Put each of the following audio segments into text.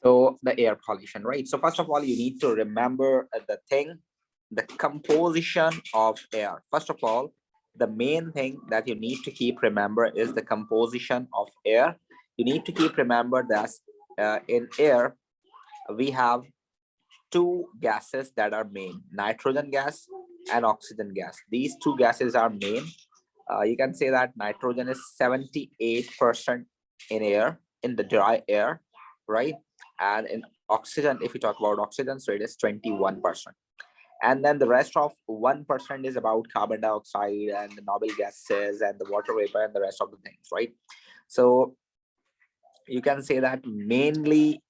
So the air pollution, right? So first of all, you need to remember the composition of air. First of all, the main thing that you need to keep remember is the composition of air. You need to keep remember that in air, we have two gases that are main, nitrogen gas and oxygen gas. These two gases are main. You can say that nitrogen is 78% in air, in the dry air, right? And in oxygen, if you talk about oxygen, so it is 21%. And then the rest of 1% is about carbon dioxide and the noble gases and the water vapor and the rest of the things, right? So you can say that mainly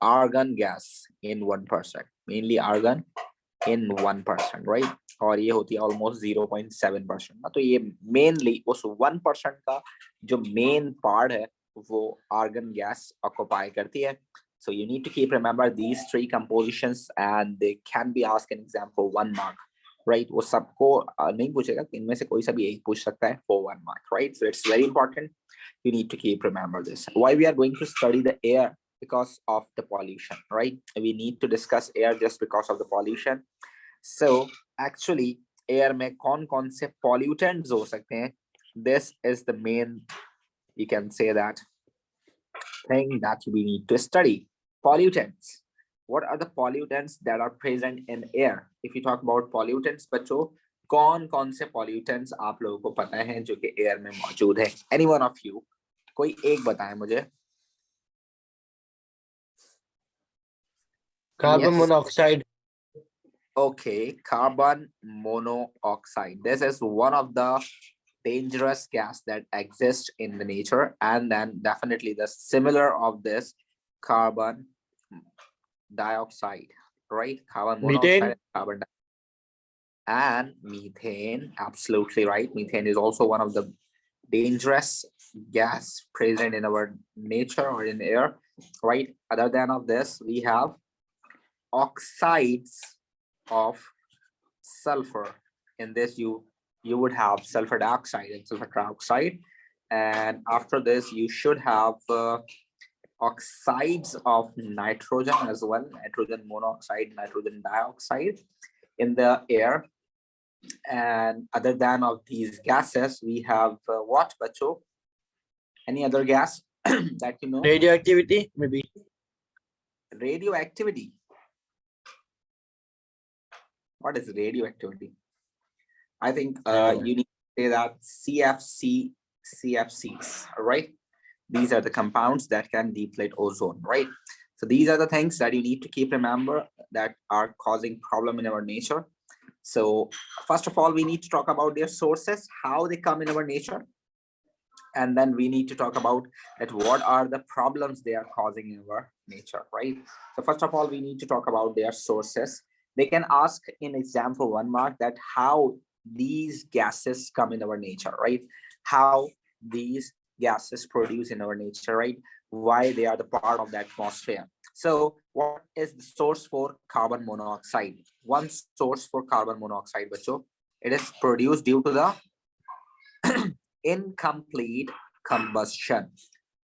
argon gas in 1%, mainly argon in 1%, right? और ये होती है almost 0.7% ना, तो ये mainly उस 1% का जो main part है वो argon gas occupy करती है. So you need to keep remember these three compositions and they can be asked in example 1 mark, right? वो सबको नहीं पूछेगा, इनमें से कोई सा भी एक पूछ सकता है for 1 mark, right? So it's very important. You need to keep remember this. Why we are going to study the air? Because of the pollution, right? We need to discuss air just because of the pollution. So actually air में कौन से pollutants हो सकते हैं? This is the main, you can say that, thing that we need to study. Pollutants. What are the pollutants that are present in air? If you talk about pollutants, बच्चों कौन से pollutants आप लोगों को पता है जो कि air में मौजूद है? Any one of you, कोई एक बताएं मुझे. Carbon monoxide. Okay, carbon monoxide. This is one of the dangerous gas that exists in the nature, and then definitely the similar of this carbon dioxide, right? Carbon monoxide, Methane. carbon and methane. Absolutely right. Methane is also one of the dangerous gas present in our nature or in air, right? Other than of this, we have oxides of sulfur. In this you would have sulfur dioxide and sulfur trioxide, and after this you should have oxides of nitrogen as well, nitrogen monoxide, nitrogen dioxide in the air. And other than of these gases we have what, bacho? Any other gas that you know? Radioactivity, maybe. Radioactivity. What is radioactivity? I think you need to say that CFCs, right? These are the compounds that can deplete ozone, right? So these are the things that you need to keep remember that are causing problem in our nature. So first of all, we need to talk about their sources, how they come in our nature. And then we need to talk about that what are the problems they are causing in our nature, right? So first of all, we need to talk about their sources. They can ask in example 1 mark that how these gases come in our nature, right? How these gases produce in our nature, right? Why they are the part of the atmosphere. So what is the source for carbon monoxide? One source for carbon monoxide, bacho, it is produced due to the incomplete combustion.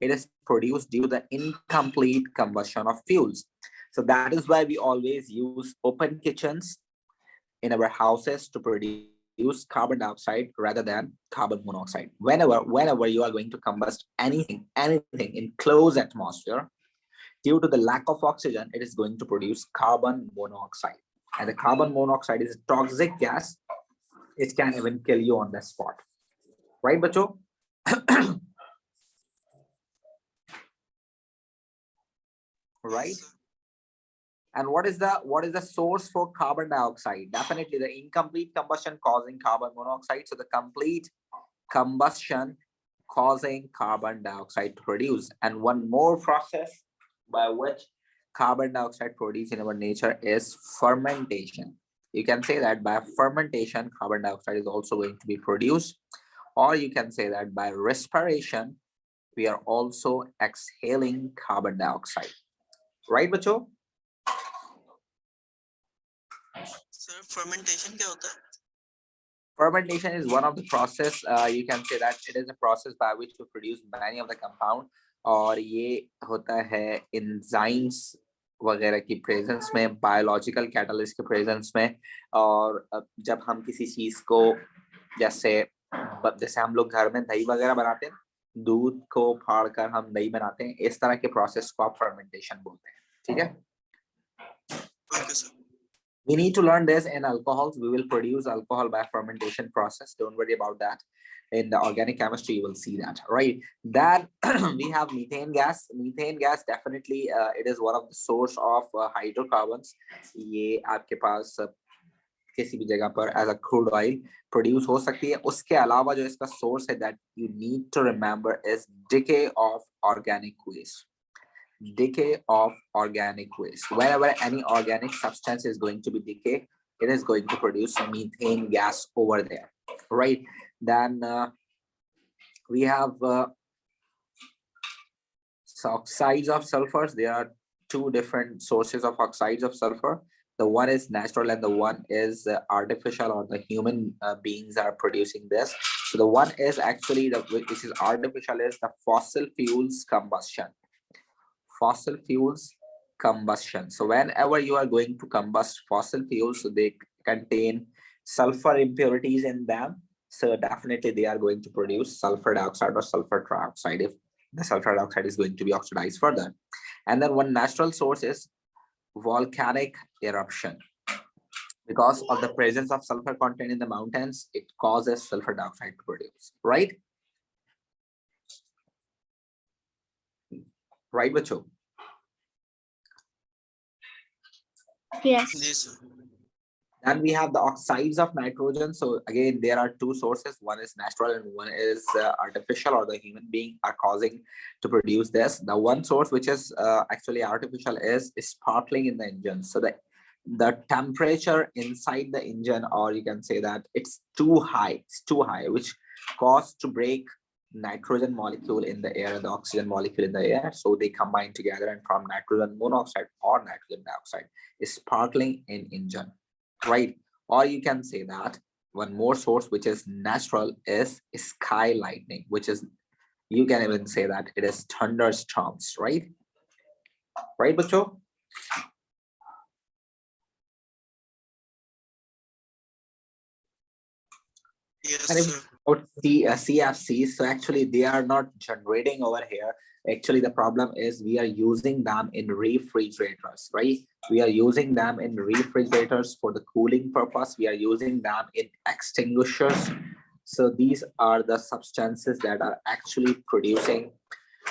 It is produced due to the incomplete combustion of fuels. So that is why we always use open kitchens in our houses to produce carbon dioxide rather than carbon monoxide. Whenever you are going to combust anything in closed atmosphere, due to the lack of oxygen, it is going to produce carbon monoxide. And the carbon monoxide is a toxic gas. It can even kill you on the spot. Right, bacho? Right? And what is the source for carbon dioxide? Definitely the incomplete combustion causing carbon monoxide. So the complete combustion causing carbon dioxide to produce. And one more process by which carbon dioxide produced in our nature is fermentation. You can say that by fermentation, carbon dioxide is also going to be produced. Or you can say that by respiration, we are also exhaling carbon dioxide. Right, bacho? Sir, fermentation क्या होता है? Fermentation is one of the process. You can say that it is a process by which we produce many of the compound और ये होता है enzymes वगैरह की presence में, बायोलॉजिकल कैटलिस्ट के प्रेजेंस में। और जब हम किसी चीज को जैसे जैसे हम लोग घर में दही वगैरह बनाते हैं, दूध को फाड़ कर हम दही बनाते हैं, इस तरह के प्रोसेस को आप फर्मेंटेशन बोलते हैं। ठीक है, okay sir. we need to learn this in alcohols. We will produce alcohol by fermentation process. Don't worry about that. In the organic chemistry, you will see that, right? Then we have methane gas. Methane gas, definitely, it is one of the source of hydrocarbons. ये आपके पास किसी भी जगह पर as a crude oil produce हो सकती है। उसके अलावा जो इसका सोर्स है, that you need to remember, is decay of organic waste. Decay of organic waste. Whenever any organic substance is going to be decay, it is going to produce methane gas over there, right? Then we have oxides of sulfurs. There are two different sources of oxides of sulfur. The one is natural and the one is artificial, or the human beings are producing this. So the one is actually which is artificial, is the fossil fuels combustion. Fossil fuels combustion. So whenever you are going to combust fossil fuels, so they contain sulfur impurities in them. So definitely they are going to produce sulfur dioxide or sulfur trioxide if the sulfur dioxide is going to be oxidized further. And then one natural source is volcanic eruption. Because of the presence of sulfur content in the mountains, it causes sulfur dioxide to produce, right? Right, Bacho? Yes. जी sir. Then we have the oxides of nitrogen. So again, there are two sources. One is natural and one is artificial, or the human being are causing to produce this. The one source which is actually artificial is sparkling in the engine. So the temperature inside the engine, or you can say that it's too high, which cause to break nitrogen molecule in the air and the oxygen molecule in the air. So they combine together and form nitrogen monoxide or nitrogen dioxide, sparkling in engine, right? Or you can say that one more source which is natural is sky lightning, which is, you can even say that it is thunderstorms, right? Right, Bacho? Yes And if sir. about CFCs, so actually they are not generating over here. Actually, the problem is we are using them in refrigerators, right? We are using them in refrigerators for the cooling purpose. We are using them in extinguishers. So these are the substances that are actually producing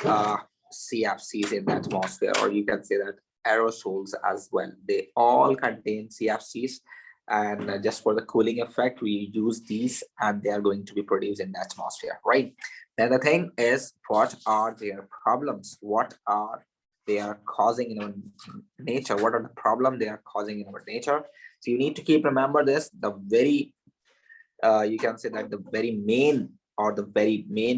CFCs in the atmosphere, or you can say that aerosols as well. They all contain CFCs, and just for the cooling effect, we use these, and they are going to be produced in the atmosphere, right? Then the thing is, what are their problems? What are they are causing in our nature? What are the problem they are causing in our nature? So you need to keep remember this. The very you can say that the very main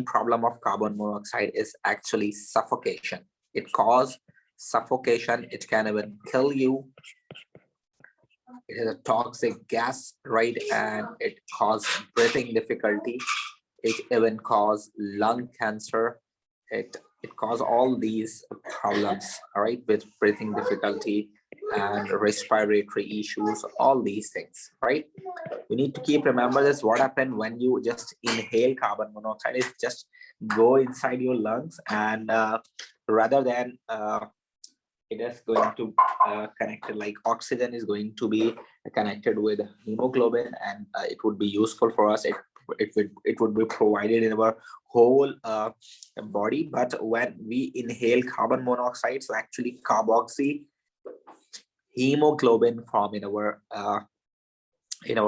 problem of carbon monoxide is actually suffocation. It causes suffocation. It can even kill you. It is a toxic gas, right? And it causes breathing difficulty. It even causes lung cancer. It causes all these problems, all right, with breathing difficulty and respiratory issues, all these things, right? You need to keep remember this. What happened when you just inhale carbon monoxide is just go inside your lungs, and rather than it is going to connected, like oxygen is going to be connected with hemoglobin, and it would be useful for us. It would be provided in our whole body. But when we inhale carbon monoxide, so actually carboxy hemoglobin form in our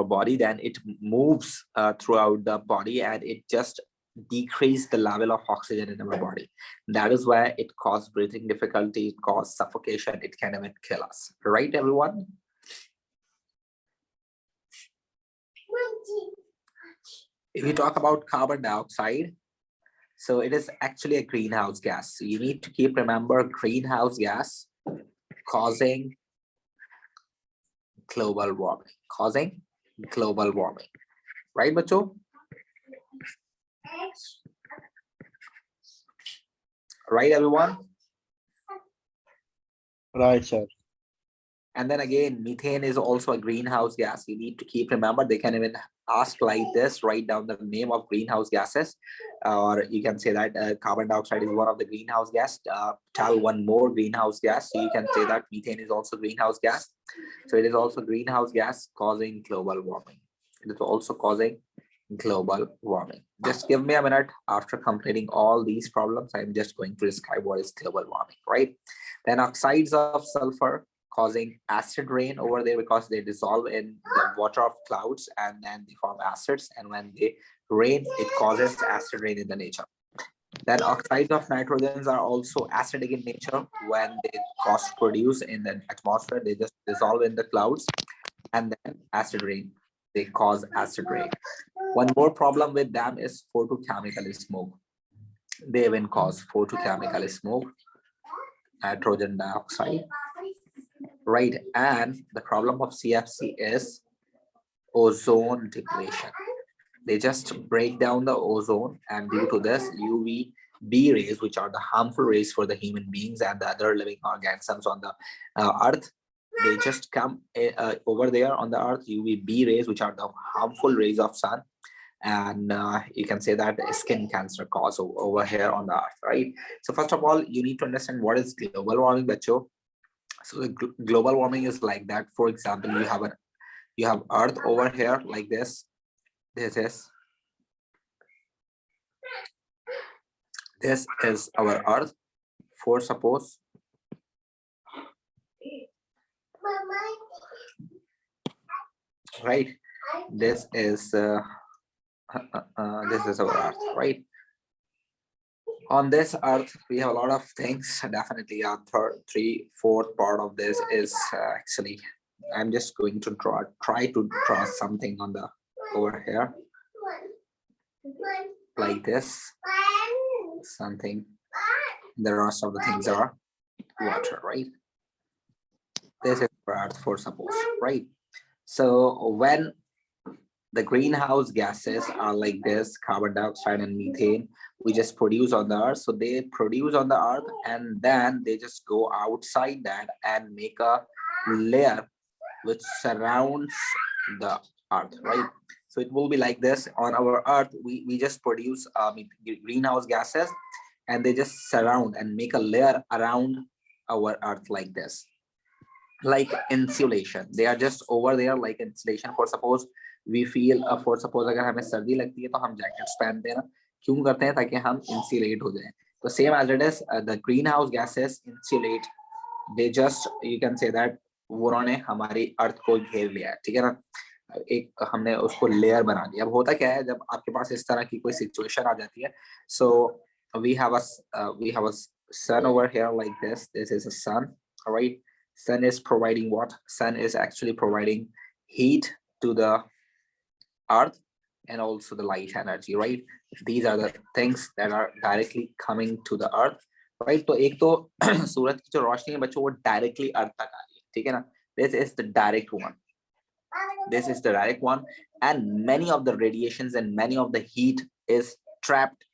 body, then it moves throughout the body, and it just decrease the level of oxygen in our body. That is why it causes breathing difficulty, it causes suffocation, it can even kill us, right, everyone? If we talk about carbon dioxide, so it is actually a greenhouse gas. So you need to keep remember greenhouse gas causing global warming, right, Bacho? right, everyone? Right, sir. And then again, methane is also a greenhouse gas. You need to keep remember, they can even ask like this, write down the name of greenhouse gases, or you can say that carbon dioxide is one of the greenhouse gas. Tell one more greenhouse gas. So you can say that methane is also greenhouse gas. So it is also greenhouse gas causing global warming. It is also causing global warming. Just give me a minute. After completing all these problems, I'm just going to describe what is global warming, right? Then oxides of sulfur causing acid rain over there because they dissolve in the water of clouds and then they form acids, and when they rain it causes acid rain in the nature. Then oxides of nitrogens are also acidic in nature. When they cause produce in the atmosphere, they just dissolve in the clouds, and then acid rain, they cause acid rain. One more problem with them is photochemical smoke. They even cause photochemical smoke, nitrogen dioxide, right? And the problem of CFC is ozone depletion. They just break down the ozone, and due to this, UVB rays, which are the harmful rays for the human beings and the other living organisms on the earth, they just come over there on the earth. UVB rays, which are the harmful rays of sun, and you can say that skin cancer cause over here on the earth, right? So first of all, you need to understand what is global warming, bacho. So the global warming is like that. For example, you have earth over here like this. This is our earth. For suppose right, this is our earth, right? On this earth we have a lot of things. Definitely a third, three, fourth part of this is actually, I'm just going to try to draw something on the over here like this, something. The rest of the things are water, right? This is earth, for suppose, right? So when the greenhouse gases are like this, carbon dioxide and methane, we just produce on the earth. So they produce on the earth, and then they just go outside that and make a layer which surrounds the earth, right? So it will be like this. On our earth, we just produce greenhouse gases, and they just surround and make a layer around our earth like this, like insulation. They are just over there like insulation. For suppose we feel for suppose अगर हमें सर्दी लगती है तो हम jackets पहनते हैं ना, क्यों करते हैं? ताकि हम इंसुलेट हो जाएं. तो same as it is the green house gases insulate. They just, you can say that उन्होंने हमारी अर्थ को घेर लिया है, ठीक है ना? एक हमने उसको लेयर बना दिया. अब होता क्या है जब आपके पास इस तरह की कोई सिचुएशन आ जाती है, सो we have a sun over here like this. This is a sun, all right? Sun is providing what? Sun is actually providing heat to the earth and also the light energy, right? These are the things that are directly coming to the earth, right? तो एक तो सूरज की जो रोशनी है बच्चों वो directly अर्थ तक आ रही है, ठीक है ना? This is the direct one. This is the direct one, and many of the radiations and many of the heat is trapped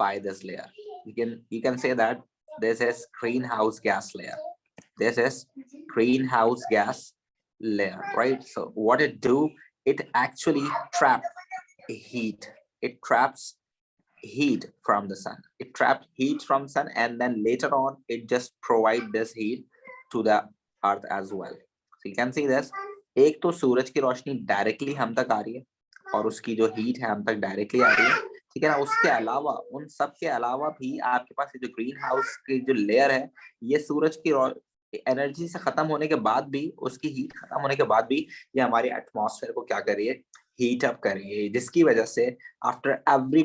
by this layer. You can say that this is greenhouse gas layer. This is greenhouse gas layer, right? So what it do, it actually trap heat. It traps heat from the sun. It traps heat from sun, and then later on it just provide this heat to the earth as well. So you can see this. एक तो सूरज की रोशनी directly हम तक आ रही है और उसकी जो हीट है हम तक डायरेक्टली आ रही है, ठीक है ना? उसके अलावा, उन सब के अलावा भी आपके पास ये जो ग्रीन हाउस की जो लेयर है, ये सूरज की एनर्जी से खत्म होने के बाद भी, उसकी हीट खत्म होने के बाद भी ये हमारे एटमॉस्फेयर को क्या कर रही है? हीट अप कर रही है, जिसकी वजह से after every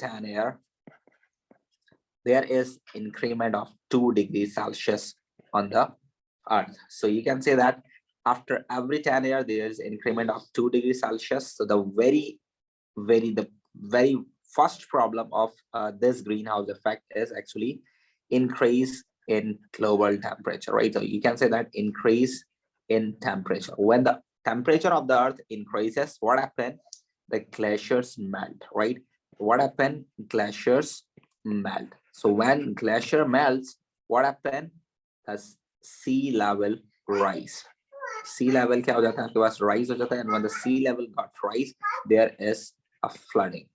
10 year there is increment of 2 degrees Celsius on the earth. So you can say that after every 10 years there is increment of 2 degrees Celsius. So the very first problem of this greenhouse effect is actually increase in global temperature, right? So you can say that increase in temperature. When the temperature of the earth increases, what happens? The glaciers melt, right? what happen? Glaciers melt. So when glacier melts, what happen? The sea level rise. Sea level क्या हो जाता है आपके पास? Rise हो जाता है, and when the sea level got rise, there is a flooding,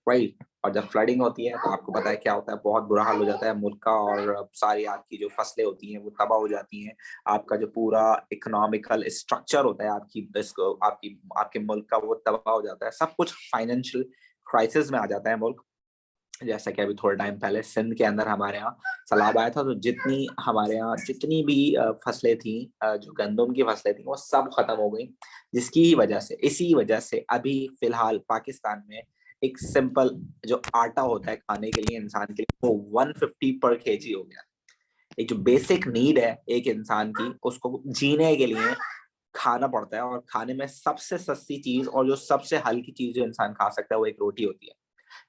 right? और जब फ्लडिंग होती है तो आपको पता है क्या होता है, बहुत बुरा हाल हो जाता है मुल्क का, और सारी आपकी जो फसलें होती हैं वो तबाह हो जाती हैं। आपका जो पूरा इकोनॉमिकल स्ट्रक्चर होता है आपके मुल्क का, वो तबाह हो जाता है। सब कुछ फाइनेंशियल क्राइसिस में आ जाता है मुल्क। जैसा कि अभी थोड़ा टाइम पहले सिंध के अंदर हमारे यहाँ सैलाब आया था, तो हमारे यहाँ जितनी भी फसलें थी, जो गंदम की फसलें थी, वो सब खत्म हो गई। इसी वजह से अभी फिलहाल पाकिस्तान में एक सिंपल जो आटा होता है खाने के लिए इंसान के लिए, वो 150 पर केजी हो गया। एक जो बेसिक नीड है एक इंसान की, उसको जीने के लिए खाना पड़ता है, और खाने में सबसे सस्ती चीज और जो सबसे हल्की चीज जो इंसान खा सकता है वो एक रोटी होती है।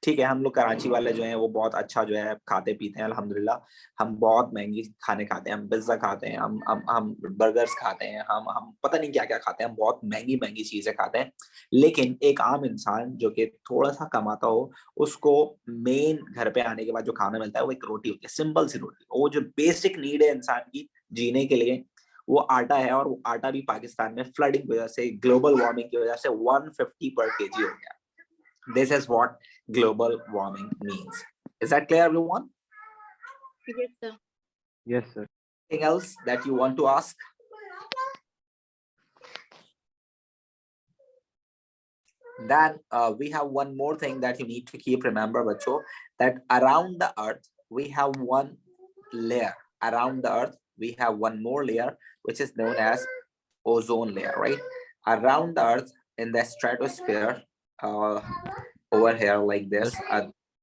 ठीक है, हम लोग कराची वाले जो हैं वो बहुत अच्छा जो है खाते पीते हैं अल्हम्दुलिल्लाह। हम बहुत महंगी खाने खाते हैं, हम पिज्जा खाते हैं, हम बर्गर्स खाते हैं, हम पता नहीं क्या क्या खाते हैं, हम बहुत महंगी महंगी चीजें खाते हैं। लेकिन एक आम इंसान जो कि थोड़ा सा कमाता हो, उसको मेन घर पे आने के बाद जो खाना मिलता है वो एक रोटी होती है, सिंपल सी रोटी। वो जो बेसिक नीड है इंसान की जीने के लिए, वो आटा है। और वो आटा भी पाकिस्तान में फ्लडिंग की वजह से, ग्लोबल वार्मिंग की वजह से 150 पर केजी हो गया। This is what global warming means. Is that clear, everyone? Yes, sir. Yes, sir. Anything else that you want to ask? Then we have one more thing that you need to keep remember, bacho, that around the earth we have one layer. Around the earth we have one more layer, which is known as ozone layer, right? Around the earth in the stratosphere, over here like this,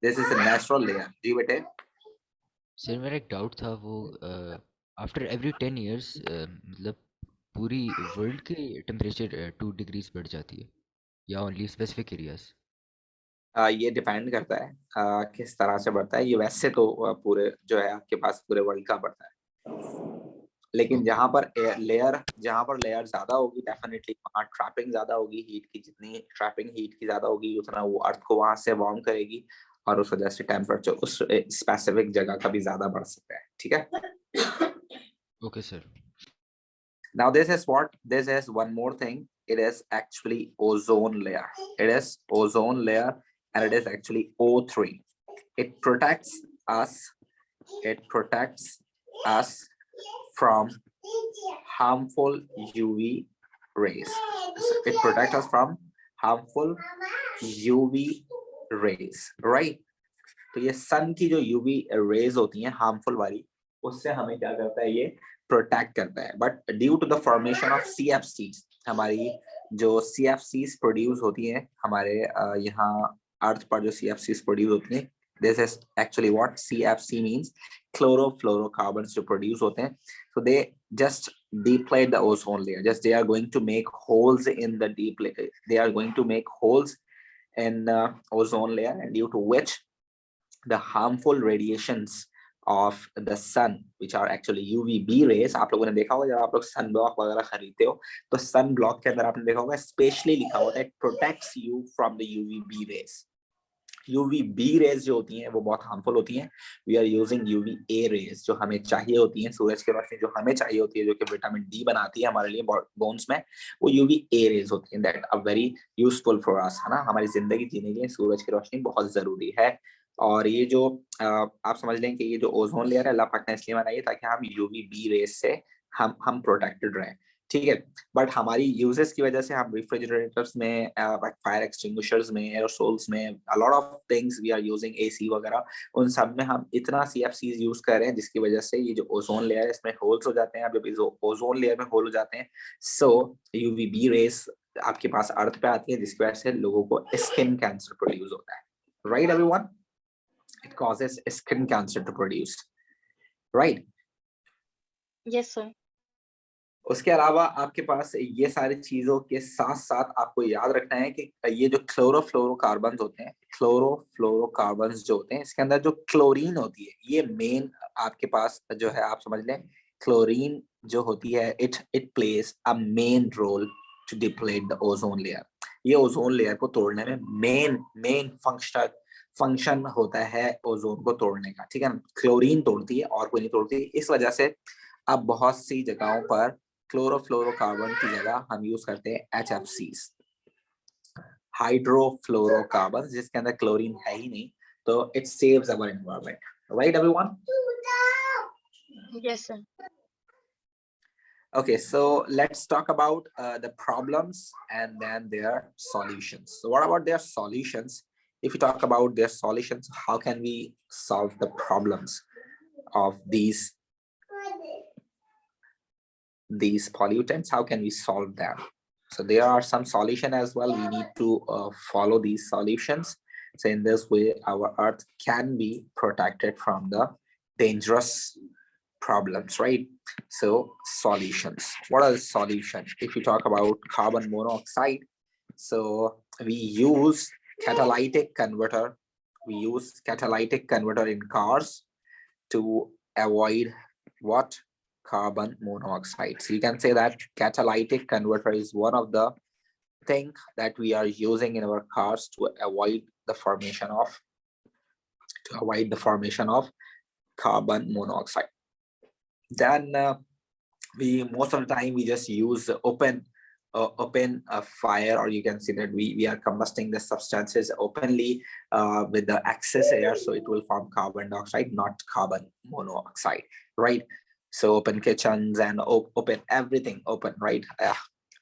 this is a natural layer. जी बेटे? Sir मेरा एक doubt था, वो after every 10 years मतलब पूरी world के temperature 2 degrees बढ़ जाती है या ओनली स्पेसिफिक एरियाज? ये डिपेंड करता है किस तरह से बढ़ता है। ये वैसे तो पूरे जो है आपके पास पूरे वर्ल्ड का बढ़ता है, लेकिन Okay. जहाँ पर लेयर ज्यादा होगी, डेफिनेटली वहाँ ट्रैपिंग ज्यादा होगी हीट की। जितनी ट्रैपिंग हीट की ज्यादा होगी, उतना वो अर्थ को वहां से वार्म करेगी, और उस वजह से टेम्परेचर उस स्पेसिफिक जगह का भी ज्यादा बढ़ सकता है। ठीक है? Okay sir. Now this is one more thing. It is actually ozone layer. It is ozone layer, and it is actually O3. It protects us. It protects us from harmful UV rays. It protects us from harmful UV rays, right? तो ये सन की जो UV rays होती हैं harmful वाली, उससे हमें क्या करता है, ये प्रोटेक्ट करता है। But due to the formation of CFCs, हमारी जो CFCs प्रोड्यूस होती हैं हमारे यहाँ अर्थ पर, जो CFCs प्रोड्यूस होती हैं, this is actually what CFC means, chlorofluorocarbons जो प्रोड्यूस होते हैं, so they just deplete the ozone layer. Just they are going to make holes in the they are going to make holes in ozone layer, and due to which the harmful radiations of the sun, which are actually UVB rays, आप लोगों ने देखा होगा जब आप लोग sun block वगैरह खरीदते हो, तो सन ब्लॉक के अंदर आपने देखा होगा स्पेशली लिखा होता है, it protects you from the UVB rays. UVB rays जो होती हैं वो बहुत हार्मफुल होती हैं। We are using UVA rays, जो हमें चाहिए होती हैं, सूरज की रोशनी जो हमें चाहिए होती है, जो कि विटामिन डी बनाती है हमारे लिए बोन्स में, वो UVA रेज होती हैं, that are very useful for us, है ना? हमारी जिंदगी जीने के लिए सूरज की रोशनी बहुत जरूरी है। और ये जो आप समझ लें कि ये जो ओजोन लेयर है, अल्लाह पाक ने इसलिए बनाई है ताकि हम UVB रेज से हम प्रोटेक्टेड रहें। ठीक है, बट हमारी यूजेस की वजह से हम रेफ्रिजरेटर्स में, फायर एक्सटिंग्विशर्स में, एयरसोल्स में, a lot of things we are using, AC वगैरह, उन सब में हम इतना CFCs यूज कर रहे हैं, जिसकी वजह से ये जो ओजोन लेयर है इसमें होल्स हो जाते हैं। अब जब इस ओजोन लेयर में होल हो जाते हैं, सो UVB रेस आपके पास अर्थ पे आती है, जिसकी वजह से लोगों को स्किन कैंसर प्रोड्यूस होता है। Right everyone? It causes skin cancer to produce, right? Yes, sir. उसके अलावा आपके पास ये सारी चीजों के साथ साथ आपको याद रखना है कि ये जो क्लोरोफ्लोरोकार्बन्स होते हैं, क्लोरोफ्लोरोकार्बन्स जो होते हैं, इसके अंदर जो क्लोरीन होती है, ये मेन आपके पास जो है, आप समझ लें क्लोरीन जो होती है, it plays a main role to deplete the ozone layer. ये ओजोन लेयर को तोड़ने में मेन फंक्शनल फंक्शन होता है ओजोन को तोड़ने का, ठीक है ना। क्लोरीन तोड़ती है और कोई नहीं तोड़ती। इस वजह से अब बहुत सी जगहों पर क्लोरोफ्लोरोकार्बन की जगह हम यूज करते हैं HFCs, हाइड्रोफ्लोरोकार्बन, जिसके अंदर क्लोरीन है ही नहीं, तो it saves our environment, right everyone? Yes, sir. Okay, so let's talk about the problems and then their solutions. So what about their solutions? If you talk about their solutions, how can we solve the problems of these pollutants? How can we solve them? So there are some solution as well. We need to follow these solutions. So in this way, our earth can be protected from the dangerous problems, right? So solutions. What are the solutions? If you talk about carbon monoxide, so we use catalytic converter. We use catalytic converter in cars to avoid what? Carbon monoxide. So you can say that catalytic converter is one of the thing that we are using in our cars to avoid the formation of carbon monoxide. Then we most of the time we just use open fire, or you can see that we are combusting the substances openly with the excess air, so it will form carbon dioxide, not carbon monoxide, right? So open kitchens and open everything open, right?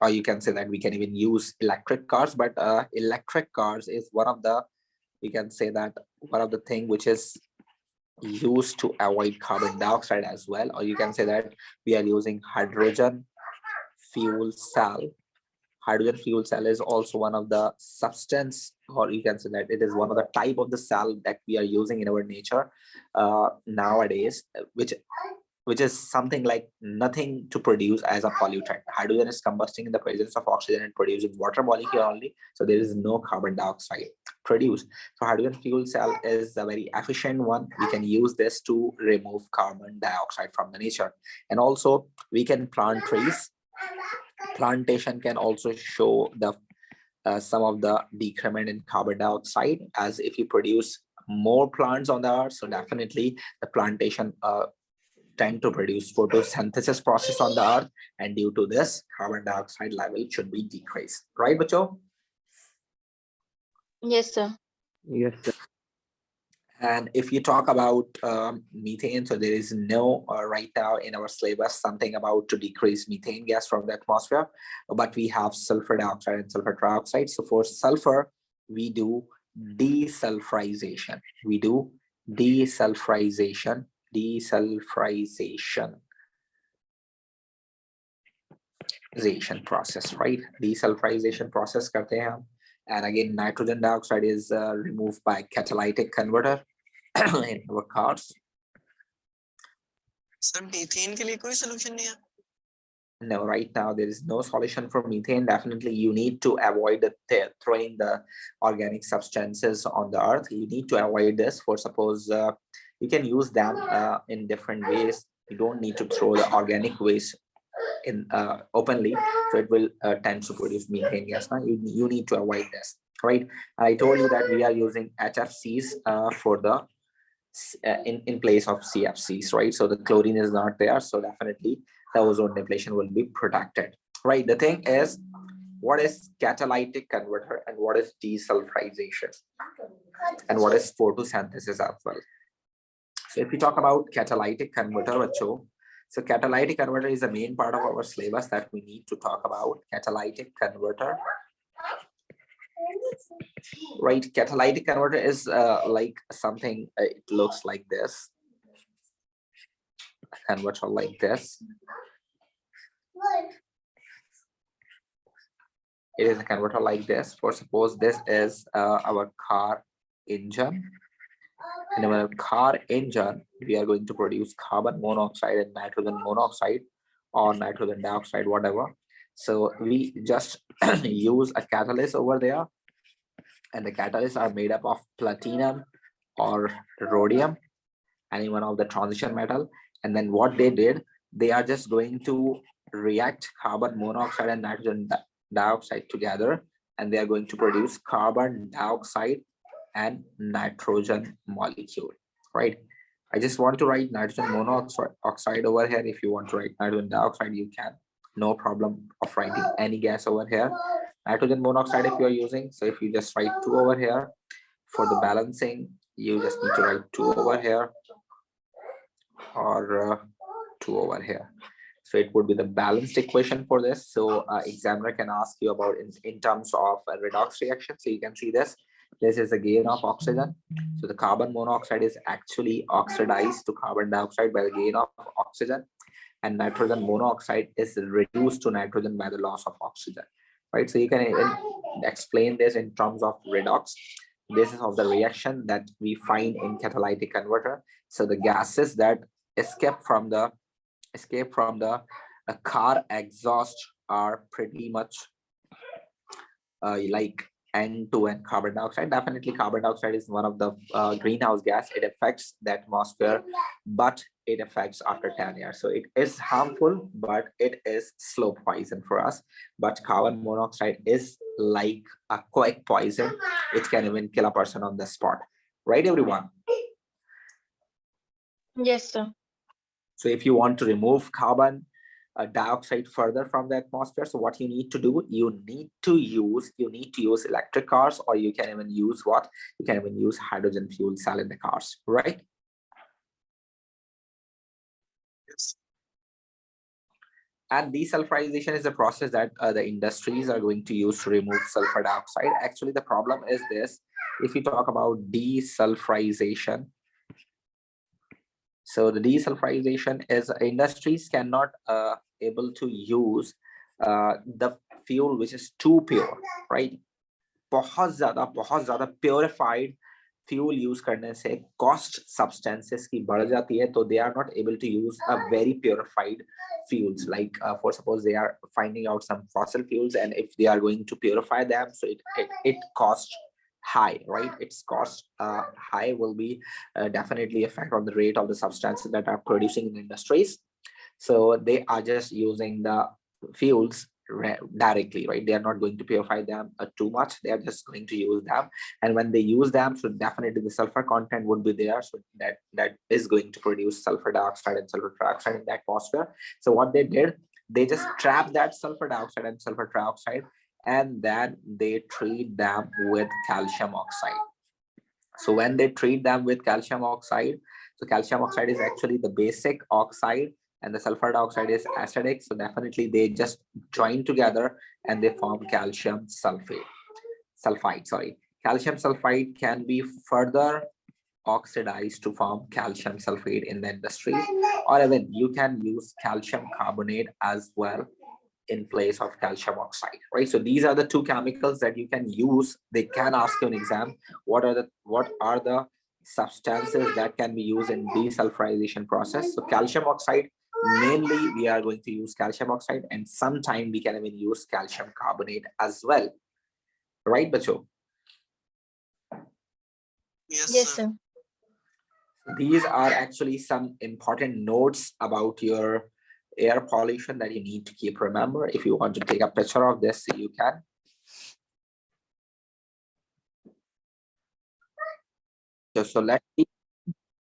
Or you can say that we can even use electric cars, but electric cars is one of the, we can say that one of the thing which is used to avoid carbon dioxide as well. Or you can say that we are using hydrogen fuel cell. Hydrogen fuel cell is also one of the substance, or you can say that it is one of the type of the cell that we are using in our nature nowadays, which is something like nothing to produce as a pollutant. Hydrogen is combusting in the presence of oxygen and producing water molecule only, so there is no carbon dioxide produced. So hydrogen fuel cell is a very efficient one. We can use this to remove carbon dioxide from the nature, and also we can plant trees. Plantation can also show the some of the decrement in carbon dioxide, as if you produce more plants on the earth, so definitely the plantation tend to produce photosynthesis process on the earth, and due to this carbon dioxide level should be decreased, right bacho? Yes, sir. Yes, sir. And if you talk about methane, so there is no right now in our syllabus something about to decrease methane gas from the atmosphere, but we have sulfur dioxide and sulfur trioxide. So for sulfur, we do desulfurization. We do desulfurization process, right? Desulfurization process karte hain hum. And again, nitrogen dioxide is removed by catalytic converter in our cars. Sir methane के लिए कोई solution नहीं है? No, right now there is no solution for methane. Definitely you need to avoid throwing the organic substances on the earth. You need to avoid this. For suppose you can use them in different ways. You don't need to throw the organic waste in openly, so it will tend to produce methane gas. Now you need to avoid this, right? I told you that we are using HFCs for the in place of CFCs, right? So the chlorine is not there, so definitely the ozone depletion will be protected, right? The thing is, what is catalytic converter and what is desulfurization and what is photosynthesis as well? So if we talk about catalytic converter, bacho, so catalytic converter is the main part of our syllabus that we need to talk about. Catalytic converter, right? Catalytic converter is like something, it looks like this. Converter like this. It is a converter like this. For suppose this is our car engine. In our car engine, we are going to produce carbon monoxide and nitrogen monoxide or nitrogen dioxide, whatever. So we just use a catalyst over there, and the catalysts are made up of platinum or rhodium, any one of the transition metal. And then what they did, they are just going to react carbon monoxide and nitrogen dioxide together, and they are going to produce carbon dioxide and nitrogen molecule, right? I just want to write nitrogen monoxide over here. If you want to write nitrogen dioxide, you can. No problem of writing any gas over here. Nitrogen monoxide if you are using. So if you just write 2 over here, for the balancing, you just need to write 2 over here or 2 over here. So it would be the balanced equation for this. So examiner can ask you about in terms of a redox reaction. So you can see this. This is a gain of oxygen. So the carbon monoxide is actually oxidized to carbon dioxide by the gain of oxygen, and nitrogen monoxide is reduced to nitrogen by the loss of oxygen, right? So you can explain this in terms of redox. This is of the reaction that we find in catalytic converter. So the gases that escape from the car exhaust are pretty much like N2 carbon dioxide. Definitely carbon dioxide is one of the greenhouse gas. It affects the atmosphere, but it affects after 10 years. So it is harmful, but it is slow poison for us. But carbon monoxide is like a quick poison. It can even kill a person on the spot, right, everyone? Yes, sir. So if you want to remove carbon dioxide further from the atmosphere, so what you need to do, you need to use electric cars, or you can even use what? You can even use hydrogen fuel cell in the cars, right? Yes. And desulfurization is a process that the industries are going to use to remove sulfur dioxide. Actually, the problem is this: if you talk about desulfurization, so the desulfurization is industries cannot able to use the fuel which is too pure, right? बहुत ज़्यादा purified fuel use करने से cost substances की बढ़ जाती है, तो they are not able to use a very purified fuels. Like for suppose they are finding out some fossil fuels, and if they are going to purify them, so it costs high, right? Its cost high will be definitely affect on the rate of the substances that are producing in industries. So they are just using the fuels directly, right? They are not going to purify them too much. They are just going to use them, and when they use them, so definitely the sulfur content would be there, so that is going to produce sulfur dioxide and sulfur trioxide in the atmosphere. So what they did, they just trap that sulfur dioxide and sulfur trioxide, and then they treat them with calcium oxide. So when they treat them with calcium oxide, so calcium oxide is actually the basic oxide, and the sulfur dioxide is acidic. So definitely they just join together and they form calcium sulfide. Calcium sulfide can be further oxidized to form calcium sulfate in the industry, or even you can use calcium carbonate as well in place of calcium oxide, right? So these are the two chemicals that you can use. They can ask you an exam, what are the substances that can be used in desulfurization process. So calcium oxide, mainly we are going to use calcium oxide, and sometime we can even use calcium carbonate as well, right, bacho? Yes, Yes, sir. sir. These are actually some important notes about your air pollution that you need to keep remember. If you want to take a picture of this, you can. So let's see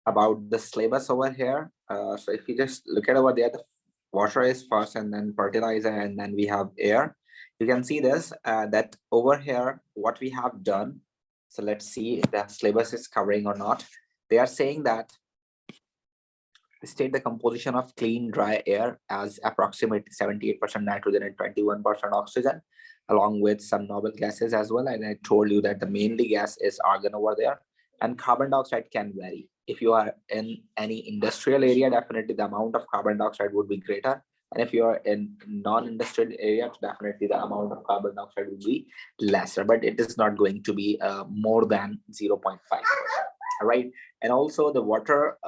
about the syllabus over here. So if you just look at over there, the water is first, and then fertilizer, and then we have air. You can see this, that over here, what we have done. So let's see if the syllabus is covering or not. They are saying that state the composition of clean dry air as approximately 78% nitrogen and 21% oxygen, along with some noble gases as well. And I told you that the mainly gas is argon over there, and carbon dioxide can vary. If you are in any industrial area, definitely the amount of carbon dioxide would be greater. And if you are in non-industrial area, definitely the amount of carbon dioxide will be lesser, but it is not going to be more than 0.5%, right? And also the water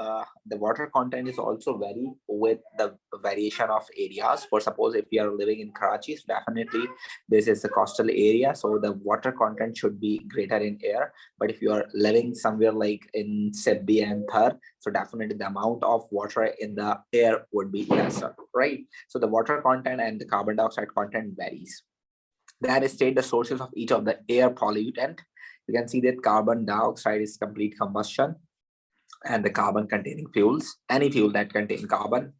content is also vary with the variation of areas. For suppose if you are living in Karachi, so definitely this is a coastal area, so the water content should be greater in air. But if you are living somewhere like in Sebbi and Thar, so definitely the amount of water in the air would be lesser, right? So the water content and the carbon dioxide content varies. That state the sources of each of the air pollutant. You can see that carbon dioxide is complete combustion, and the carbon containing fuels, any fuel that contain carbon,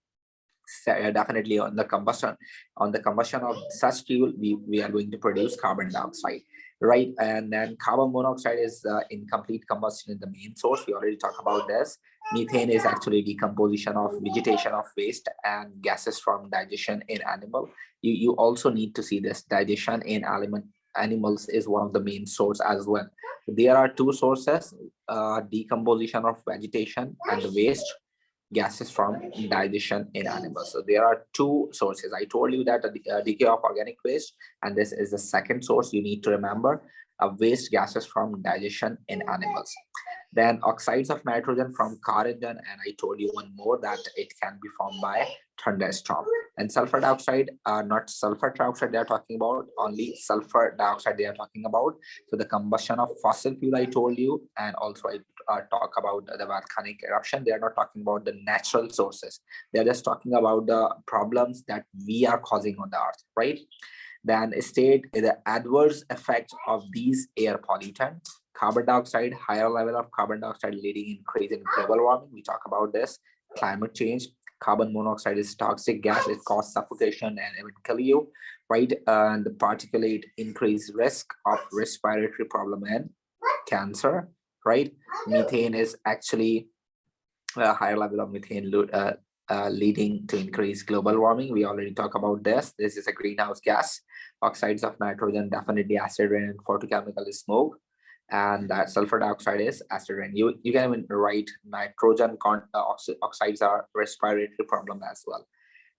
definitely on the combustion of such fuel, we are going to produce carbon dioxide, right? And then carbon monoxide is incomplete combustion in the main source. We already talked about this. Methane is actually decomposition of vegetation of waste and gases from digestion in animal. You also need to see this digestion in animals is one of the main source as well. There are two sources, decomposition of vegetation and the waste gases from digestion in animals. So there are two sources. I told you that decay of organic waste, and this is the second source you need to remember, waste gases from digestion in animals. Then oxides of nitrogen from carcinogen, and I told you one more that it can be formed by thunderstorm. And sulfur dioxide, not sulfur trioxide they are talking about, only sulfur dioxide they are talking about. So the combustion of fossil fuel I told you, and also I talk about the volcanic eruption. They are not talking about the natural sources. They are just talking about the problems that we are causing on the earth, right? Then state the adverse effect of these air pollutants. Carbon dioxide, higher level of carbon dioxide leading increase in global warming. We talk about this. Climate change. Carbon monoxide is toxic gas. It causes suffocation and even kill you, right? And the particulate increase risk of respiratory problem and cancer, right? Methane is actually a higher level of methane leading to increased global warming. We already talked about this. This is a greenhouse gas. Oxides of nitrogen, definitely acid rain and photochemical smoke. And that sulfur dioxide is acid rain. You can even write nitrogen oxides are respiratory problem as well.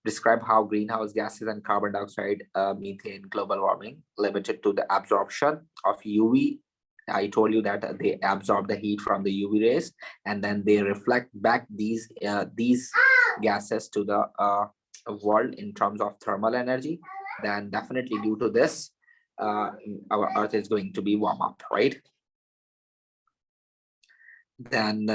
Describe how greenhouse gases and carbon dioxide, methane, global warming limited to the absorption of UV. I told you that they absorb the heat from the UV rays, and then they reflect back these gases to the world in terms of thermal energy. Then definitely due to this, our earth is going to be warm up, right? Then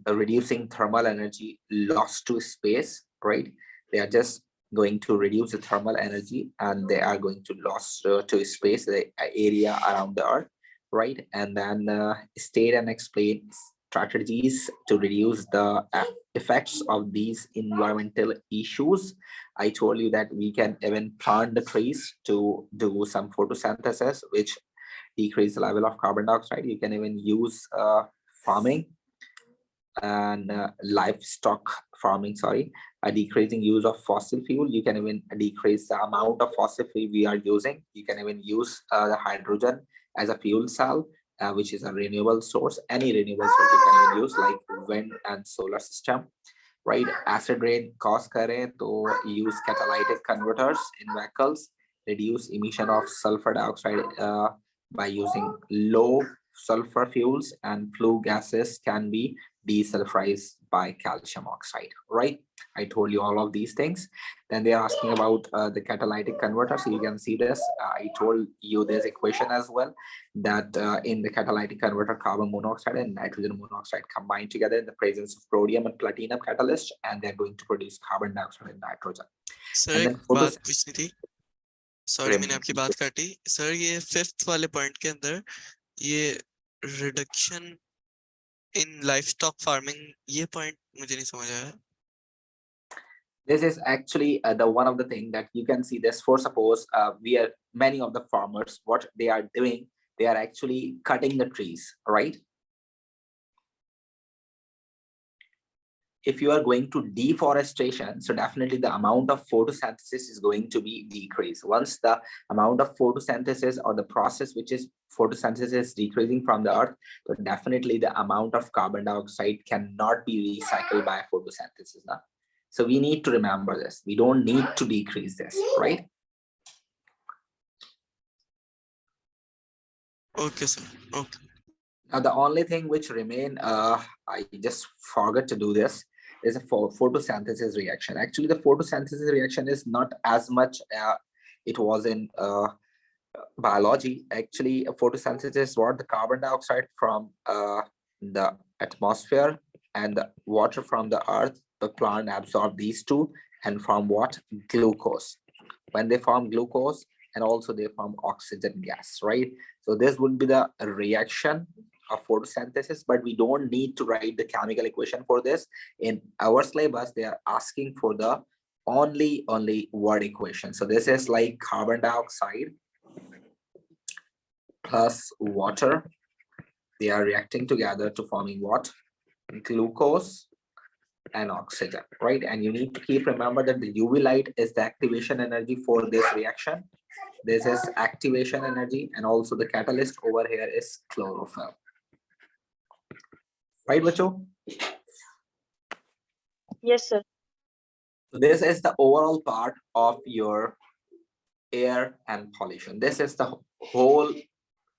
reducing thermal energy lost to space, right? They are just going to reduce the thermal energy, and they are going to lose to space, the area around the earth, right? And then state and explain strategies to reduce the effects of these environmental issues. I told you that we can even plant the trees to do some photosynthesis, which decrease the level of carbon dioxide. You can even use farming and livestock farming, sorry, a decreasing use of fossil fuel. You can even decrease the amount of fossil fuel we are using. You can even use the hydrogen as a fuel cell, which is a renewable source. Any renewable source you can even use, like wind and solar system, right? Acid rain cause kare to use catalytic converters in vehicles, reduce emission of sulfur dioxide by using low sulfur fuels, and flue gases can be desulfurized by calcium oxide, right? I told you all of these things. Then they're asking about the catalytic converter. So you can see this. I told you this equation as well, that in the catalytic converter, carbon monoxide and nitrogen monoxide combine together in the presence of rhodium and platinum catalyst, and they're going to produce carbon dioxide and nitrogen. Sir And एक then बात पूछनी थी, sorry Rem- मैंने आपकी बात काटी sir. ये fifth वाले पॉइंट के अंदर ये रिडक्शन इन लाइवस्टॉक फार्मिंग, ये पॉइंट मुझे नहीं समझ आया। This is actually the one of the thing that you can see this. For suppose we are many of the farmers, what they are doing, they are actually cutting the trees, right? If you are going to deforestation, so definitely the amount of photosynthesis is going to be decreased. Once the amount of photosynthesis or the process which is photosynthesis is decreasing from the earth, so definitely the amount of carbon dioxide cannot be recycled by photosynthesis now. So we need to remember this. We don't need to decrease this, right? Okay, sir. Okay. Now the only thing which remain, I just forgot to do this, is a photosynthesis reaction. Actually, the photosynthesis reaction is not as much it was in biology. Actually, a photosynthesis is what the carbon dioxide from the atmosphere and the water from the earth, the plant absorb these two and form what? Glucose. When they form glucose, and also they form oxygen gas, right? So this would be the reaction of photosynthesis, but we don't need to write the chemical equation for this. In our syllabus, they are asking for the only word equation. So this is like carbon dioxide plus water. They are reacting together to forming what? Glucose and oxygen, right? And you need to keep remember that the UV light is the activation energy for this reaction. This is activation energy, and also the catalyst over here is chlorophyll. Right, Bacho? Yes, sir. So this is the overall part of your air and pollution. This is the whole,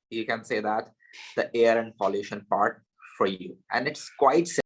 you can say that, the air and pollution part for you. And it's quite simple.